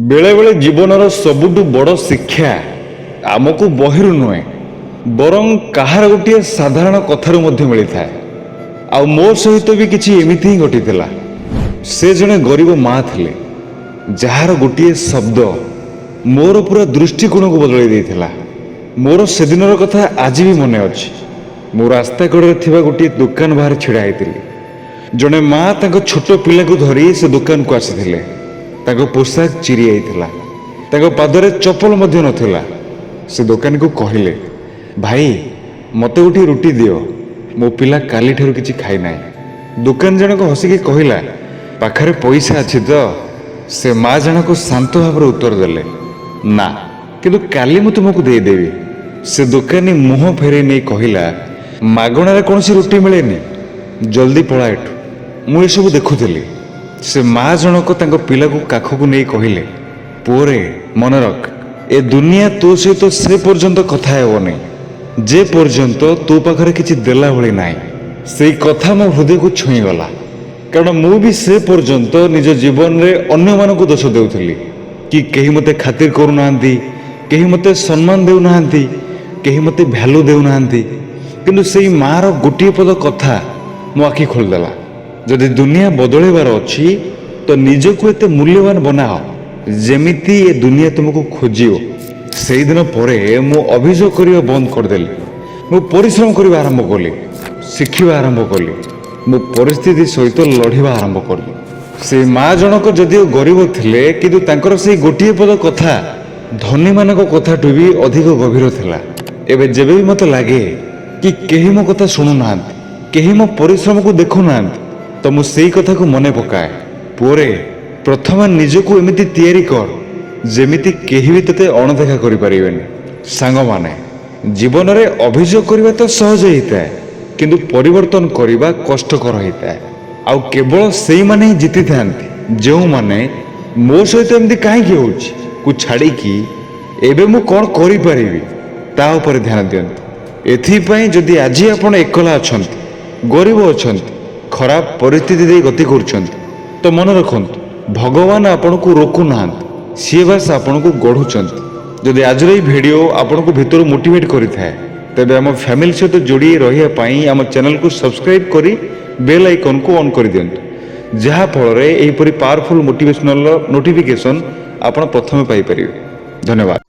बेले बेले जीवनर सबुठु बड़ शिक्षा आमको बहिरु नुहे बरं कहार गोटे साधारण कथारू मध्य मिली था। आ मो सहित भी किछि एमिति ही घटिथिला। से जने गरीब माँ थिले जार गोटे शब्द मोर पूरा दृष्टिकोण को बदलाई देइथिला। मोर से दिनर कथा आज भी मने अछि। मो रास्ता कड़े थिबा गोटे दुकान बाहर छिड़ा होइतिली। जने माँ तांको छोट पिला को धरी से दुकान को आसीथिले। तांको पोशाक चिरी आइथिला, तांको पादरे चप्पल मध्य नथिला। से दुकान को कहिले, भाई मते गोटे रुटी दियो, मो पिला काली ठारू किछि खाइ नाइ। दुकान जनक हसिकी कहिला, पाखरे पैसा अछि तो? से माँ जनक शांत भाव उत्तर देले, ना किंतु काली मु तुमको दे देबी। से दुकानी मुह फेरे नहीं कहिला, मागणारे कोनसी रुटी मिलेनी, जल्दी पळा एठू। मु एसबु देखुथिली। से माँ जनक तांको पिला को काखकु नहीं कहिले, पुओरे मन रख, ए दुनिया तो सहित से पर्यंत कथा हेबनी जे पर्यंत तो पाखरे किछि देला भली नाही। सेई कथा मो हृदय को छुई गला। कारण मु भी से पर्यंत निज जीवन रे अन्य मानको दोष देउथली कि केही मते खातिर करू नांती, केही मते सम्मान देउ नांती, केही मते भ्यालु देउ नांती। किंतु सेई माँ रो गोटे पद कथा मो आखि खोल देला। जदि दुनिया बदलैबार अछि तो निजको एते मूल्यवान बनाओ जेमिति ए दुनिया तुमको खोजियो। सेई दिन परे मु अभियोग करिया बंद कर देली। मु परिश्रम करिवा आरंभ कली, शिखिबा आरंभ कली, मु परिस्थिति सहित लढ़िबा आरंभ कली। से माँ जनक जदिओ गरीब थिले किंतु तांकर सेई गोटे पद कथा धनी मानक कथाटू भी अधिक गभीर थिला। एबे जेबे भी मते लागे कि केही मो कथा सुनु नांती, केही मो परिश्रम को देखु नांती, तो मु सेई कथा को मने पकाए, पुओरे प्रथम निजको एमिति तैयारी कर जेमिति केही भी तते अणदेखा करि परिबेनी। सांग माने जीवन रे अभियोग करिबा तो सहज हिताए, किंतु परिवर्तन करिबा कष्टकर हिताए। आउ केवल सेई माने ही जीति थांती जो माने मो सहित एमिति काहे कि होउछि को छाडी कि एबे मु कोन करि परिबी ता ऊपर ध्यान दियंतु। एथि पई जदि आज आपण एकला अछंती, गरीब अछंती, खराब परिस्थिति दे गति करुछंती, तो मन रखंतु भगवान आपन को रोकु नाहंती, सी बास आपन को गढ़ुचंती। जदि आज ये वीडियो आपन को भीतर मोटिवेट करिथाए तबे हम फैमिली सहित जोड़ी रहिया पई हम चैनल को सब्सक्राइब करी बेल आइकन को ऑन कर दियंतु, जहा फल रे एही परि पावरफुल मोटिवेशनल नोटिफिकेशन आपण प्रथमे पाई परिबे। धन्यवाद।